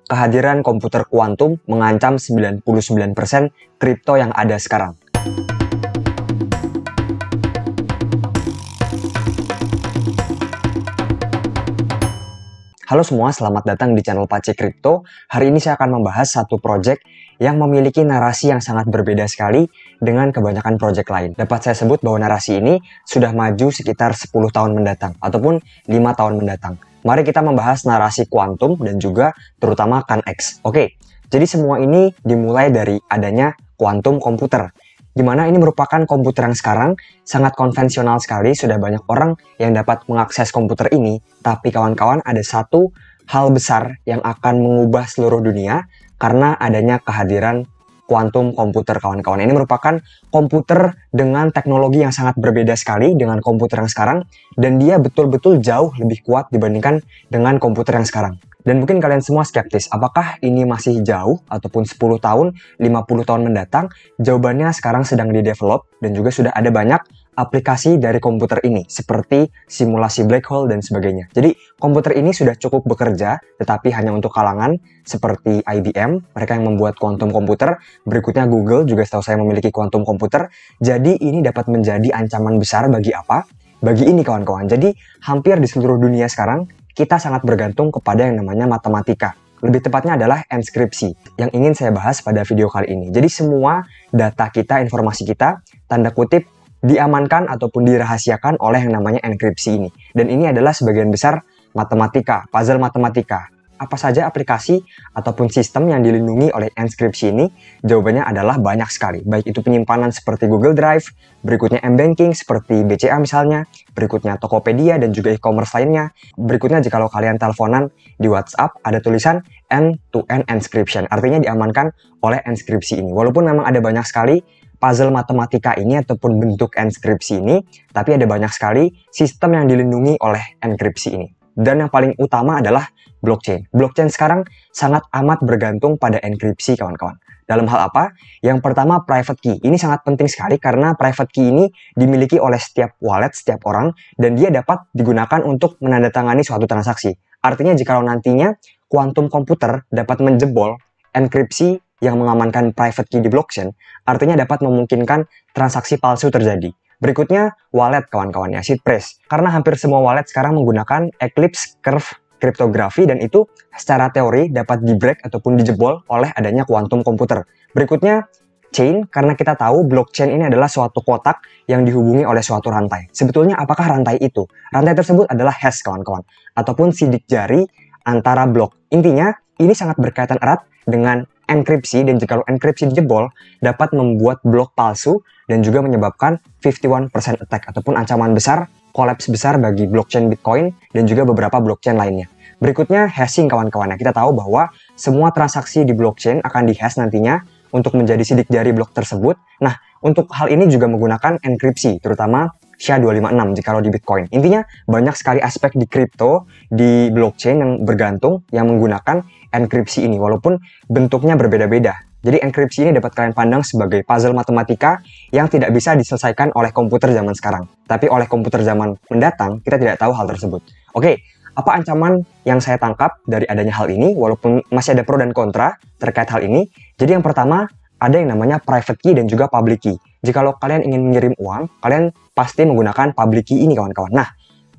kehadiran komputer kuantum mengancam 99% kripto yang ada sekarang. Halo semua, selamat datang di channel Pace Crypto. Hari ini saya akan membahas satu project yang memiliki narasi yang sangat berbeda sekali dengan kebanyakan project lain. Dapat saya sebut bahwa narasi ini sudah maju sekitar 10 tahun mendatang ataupun 5 tahun mendatang. Mari kita membahas narasi kuantum dan juga terutama CanX. Oke, jadi semua ini dimulai dari adanya kuantum komputer, di mana ini merupakan komputer yang sekarang sangat konvensional sekali, sudah banyak orang yang dapat mengakses komputer ini. Tapi kawan-kawan, ada satu hal besar yang akan mengubah seluruh dunia karena adanya kehadiran kuantum komputer, kawan-kawan. Ini merupakan komputer dengan teknologi yang sangat berbeda sekali dengan komputer yang sekarang, dan dia betul-betul jauh lebih kuat dibandingkan dengan komputer yang sekarang. Dan mungkin kalian semua skeptis, apakah ini masih jauh ataupun 10 tahun, 50 tahun mendatang? Jawabannya sekarang sedang di-develop dan juga sudah ada banyak aplikasi dari komputer ini seperti simulasi black hole dan sebagainya. Jadi komputer ini sudah cukup bekerja, tetapi hanya untuk kalangan seperti IBM, mereka yang membuat kuantum komputer. Berikutnya Google juga setahu saya memiliki kuantum komputer. Jadi ini dapat menjadi ancaman besar bagi apa? Bagi ini kawan-kawan. Jadi hampir di seluruh dunia sekarang kita sangat bergantung kepada yang namanya matematika. Lebih tepatnya adalah enskripsi yang ingin saya bahas pada video kali ini. Jadi semua data kita, informasi kita, tanda kutip, diamankan ataupun dirahasiakan oleh yang namanya enkripsi ini. Dan ini adalah sebagian besar matematika, puzzle matematika. Apa saja aplikasi ataupun sistem yang dilindungi oleh enskripsi ini? Jawabannya adalah banyak sekali. Baik itu penyimpanan seperti Google Drive, berikutnya M-Banking seperti BCA misalnya, berikutnya Tokopedia dan juga e-commerce lainnya. Berikutnya jika kalian teleponan di WhatsApp ada tulisan end-to-end encryption, artinya diamankan oleh enskripsi ini. Walaupun memang ada banyak sekali puzzle matematika ini ataupun bentuk enskripsi ini, tapi ada banyak sekali sistem yang dilindungi oleh enkripsi ini. Dan yang paling utama adalah blockchain. Blockchain sekarang sangat amat bergantung pada enkripsi, kawan-kawan. Dalam hal apa? Yang pertama, private key. Ini sangat penting sekali karena private key ini dimiliki oleh setiap wallet, setiap orang, dan dia dapat digunakan untuk menandatangani suatu transaksi. Artinya jika nantinya kuantum komputer dapat menjebol enkripsi yang mengamankan private key di blockchain, artinya dapat memungkinkan transaksi palsu terjadi. Berikutnya, wallet kawan-kawan ya, seed phrase. Karena hampir semua wallet sekarang menggunakan eclipse curve kriptografi dan itu secara teori dapat di-break ataupun dijebol oleh adanya kuantum komputer. Berikutnya, chain, karena kita tahu blockchain ini adalah suatu kotak yang dihubungi oleh suatu rantai. Sebetulnya apakah rantai itu? Rantai tersebut adalah hash kawan-kawan, ataupun sidik jari antara blok. Intinya, ini sangat berkaitan erat dengan enkripsi, dan jika enkripsi dijebol dapat membuat blok palsu dan juga menyebabkan 51% attack ataupun ancaman besar, kolaps besar bagi blockchain Bitcoin dan juga beberapa blockchain lainnya. Berikutnya hashing kawan-kawan. Kita tahu bahwa semua transaksi di blockchain akan dihash nantinya untuk menjadi sidik jari blok tersebut. Nah, untuk hal ini juga menggunakan enkripsi, terutama SHA-256 jika di Bitcoin. Intinya banyak sekali aspek di kripto, di blockchain yang bergantung, yang menggunakan enkripsi ini, walaupun bentuknya berbeda-beda. Jadi enkripsi ini dapat kalian pandang sebagai puzzle matematika yang tidak bisa diselesaikan oleh komputer zaman sekarang. Tapi oleh komputer zaman mendatang, kita tidak tahu hal tersebut. Oke, apa ancaman yang saya tangkap dari adanya hal ini, walaupun masih ada pro dan kontra terkait hal ini. Jadi yang pertama, ada yang namanya private key dan juga public key. Jika kalian ingin mengirim uang, kalian pasti menggunakan public key ini kawan-kawan. Nah,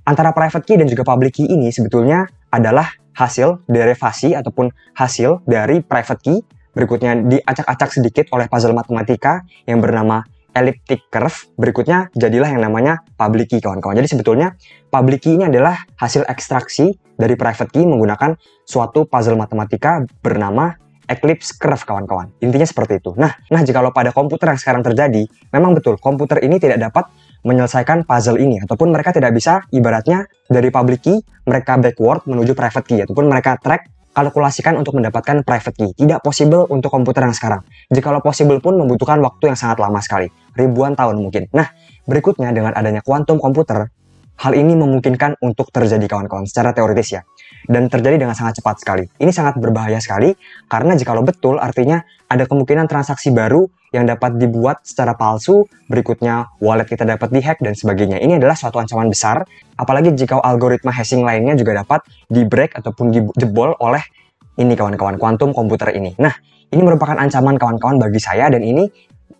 antara private key dan juga public key ini sebetulnya adalah hasil derivasi ataupun hasil dari private key. Berikutnya diacak-acak sedikit oleh puzzle matematika yang bernama elliptic curve. Berikutnya jadilah yang namanya public key kawan-kawan. Jadi sebetulnya public key ini adalah hasil ekstraksi dari private key menggunakan suatu puzzle matematika bernama eclipse curve kawan-kawan. Intinya seperti itu. Nah jika pada komputer yang sekarang terjadi, memang betul komputer ini tidak dapat menyelesaikan puzzle ini, ataupun mereka tidak bisa ibaratnya dari public key mereka backward menuju private key, ataupun mereka track kalkulasikan untuk mendapatkan private key. Tidak possible untuk komputer yang sekarang. Jikalau possible pun membutuhkan waktu yang sangat lama sekali, ribuan tahun mungkin. Nah, berikutnya dengan adanya kuantum komputer, hal ini memungkinkan untuk terjadi kawan-kawan secara teoritis ya. Dan terjadi dengan sangat cepat sekali. Ini sangat berbahaya sekali karena jikalau betul artinya ada kemungkinan transaksi baru yang dapat dibuat secara palsu, berikutnya wallet kita dapat dihack dan sebagainya. Ini adalah suatu ancaman besar, apalagi jika algoritma hashing lainnya juga dapat di-break ataupun dijebol oleh ini kawan-kawan, kuantum komputer ini. Nah, ini merupakan ancaman kawan-kawan bagi saya dan ini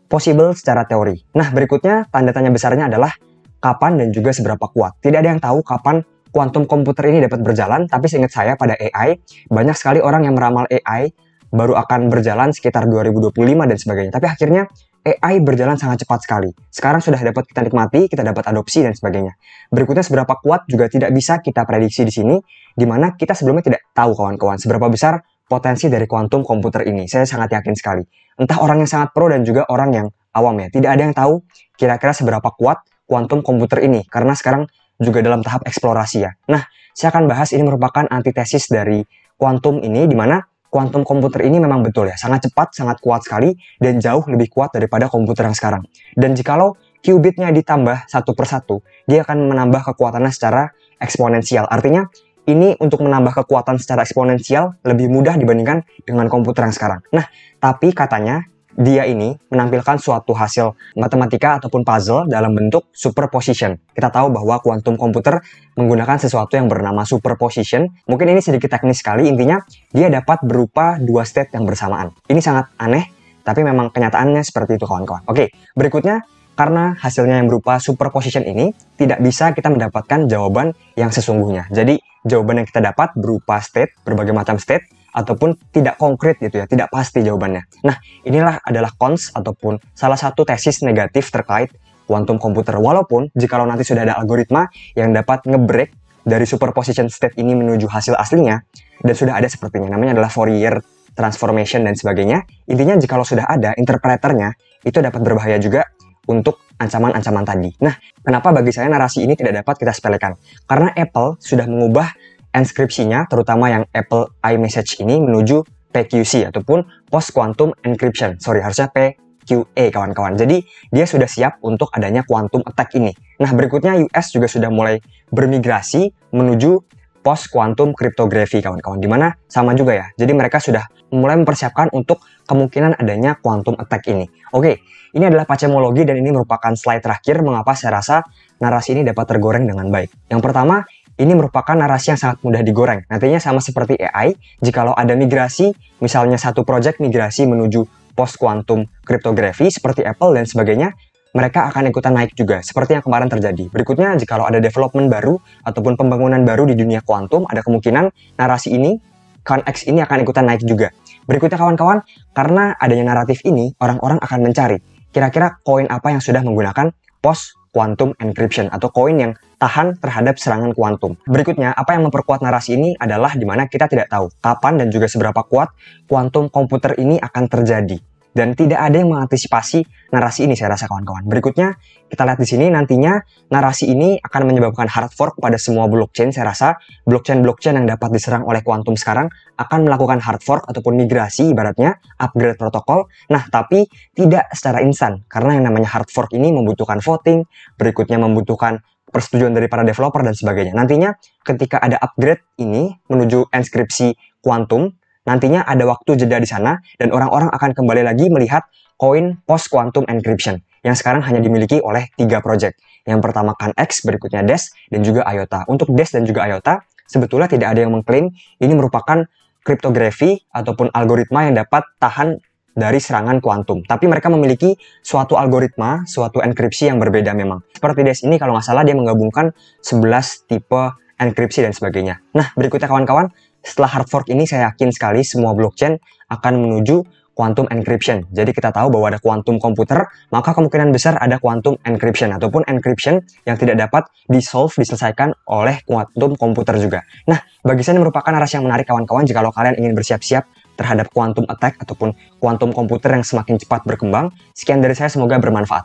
possible secara teori. Nah, berikutnya tanda tanya besarnya adalah kapan dan juga seberapa kuat. Tidak ada yang tahu kapan kuantum komputer ini dapat berjalan, tapi seingat saya pada AI, banyak sekali orang yang meramal AI baru akan berjalan sekitar 2025 dan sebagainya. Tapi akhirnya AI berjalan sangat cepat sekali. Sekarang sudah dapat kita nikmati, kita dapat adopsi dan sebagainya. Berikutnya seberapa kuat juga tidak bisa kita prediksi di sini, di mana kita sebelumnya tidak tahu kawan-kawan seberapa besar potensi dari kuantum komputer ini. Saya sangat yakin sekali. Entah orang yang sangat pro dan juga orang yang awam ya. Tidak ada yang tahu kira-kira seberapa kuat kuantum komputer ini, karena sekarang juga dalam tahap eksplorasi ya. Nah, saya akan bahas ini merupakan antitesis dari kuantum ini, di mana kuantum komputer ini memang betul ya, sangat cepat, sangat kuat sekali, dan jauh lebih kuat daripada komputer yang sekarang. Dan jikalau qubitnya ditambah satu persatu, dia akan menambah kekuatannya secara eksponensial. Artinya, ini untuk menambah kekuatan secara eksponensial lebih mudah dibandingkan dengan komputer yang sekarang. Nah, tapi katanya, dia ini menampilkan suatu hasil matematika ataupun puzzle dalam bentuk superposition. Kita tahu bahwa kuantum komputer menggunakan sesuatu yang bernama superposition. Mungkin ini sedikit teknis sekali, intinya dia dapat berupa dua state yang bersamaan. Ini sangat aneh, tapi memang kenyataannya seperti itu kawan-kawan. Oke, berikutnya karena hasilnya yang berupa superposition ini tidak bisa kita mendapatkan jawaban yang sesungguhnya. Jadi jawaban yang kita dapat berupa state, berbagai macam state, ataupun tidak konkret gitu ya, tidak pasti jawabannya. Nah, inilah adalah cons ataupun salah satu tesis negatif terkait kuantum komputer. Walaupun jikalau nanti sudah ada algoritma yang dapat nge-break dari superposition state ini menuju hasil aslinya, dan sudah ada sepertinya, namanya adalah Fourier transformation dan sebagainya. Intinya jikalau sudah ada interpreternya, itu dapat berbahaya juga untuk ancaman-ancaman tadi. Nah, kenapa bagi saya narasi ini tidak dapat kita sepelekan? Karena Apple sudah mengubah enskripsinya, terutama yang Apple iMessage ini menuju PQC ataupun Post Quantum Encryption. Sorry, harusnya PQE kawan-kawan. Jadi dia sudah siap untuk adanya quantum attack ini. Nah, berikutnya US juga sudah mulai bermigrasi menuju Post Quantum Cryptography kawan-kawan. Dimana sama juga ya. Jadi mereka sudah mulai mempersiapkan untuk kemungkinan adanya quantum attack ini. Oke, ini adalah pacemologi dan ini merupakan slide terakhir mengapa saya rasa narasi ini dapat tergoreng dengan baik. Yang pertama, ini merupakan narasi yang sangat mudah digoreng. Nantinya sama seperti AI, jikalau ada migrasi, misalnya satu project migrasi menuju post quantum cryptography seperti Apple dan sebagainya, mereka akan ikutan naik juga, seperti yang kemarin terjadi. Berikutnya, jikalau ada development baru ataupun pembangunan baru di dunia kuantum, ada kemungkinan narasi ini, ConX ini akan ikutan naik juga. Berikutnya kawan-kawan, karena adanya naratif ini, orang-orang akan mencari kira-kira koin apa yang sudah menggunakan post quantum encryption atau koin yang tahan terhadap serangan kuantum. Berikutnya, apa yang memperkuat narasi ini adalah di mana kita tidak tahu kapan dan juga seberapa kuat kuantum komputer ini akan terjadi. Dan tidak ada yang mengantisipasi narasi ini, saya rasa kawan-kawan. Berikutnya, kita lihat di sini nantinya narasi ini akan menyebabkan hard fork pada semua blockchain. Saya rasa blockchain-blockchain yang dapat diserang oleh kuantum sekarang akan melakukan hard fork ataupun migrasi, ibaratnya upgrade protokol. Nah, tapi tidak secara instan, karena yang namanya hard fork ini membutuhkan voting, berikutnya membutuhkan persetujuan dari para developer dan sebagainya. Nantinya, ketika ada upgrade ini menuju enskripsi kuantum, nantinya ada waktu jeda di sana dan orang-orang akan kembali lagi melihat koin post quantum encryption yang sekarang hanya dimiliki oleh 3 project. Yang pertama ConX, berikutnya Dash, dan juga IOTA. Untuk Dash dan juga IOTA, sebetulnya tidak ada yang mengklaim ini merupakan kriptografi ataupun algoritma yang dapat tahan dari serangan kuantum. Tapi mereka memiliki suatu algoritma, suatu enkripsi yang berbeda memang. Seperti Dash ini kalau nggak salah dia menggabungkan 11 tipe enkripsi dan sebagainya. Nah, berikutnya kawan-kawan, setelah hard fork ini saya yakin sekali semua blockchain akan menuju quantum encryption. Jadi kita tahu bahwa ada quantum komputer, maka kemungkinan besar ada quantum encryption ataupun encryption yang tidak dapat diselesaikan oleh quantum komputer juga. Nah, bagi saya ini merupakan narasi yang menarik kawan-kawan jikalau kalian ingin bersiap-siap terhadap quantum attack ataupun quantum komputer yang semakin cepat berkembang. Sekian dari saya, semoga bermanfaat.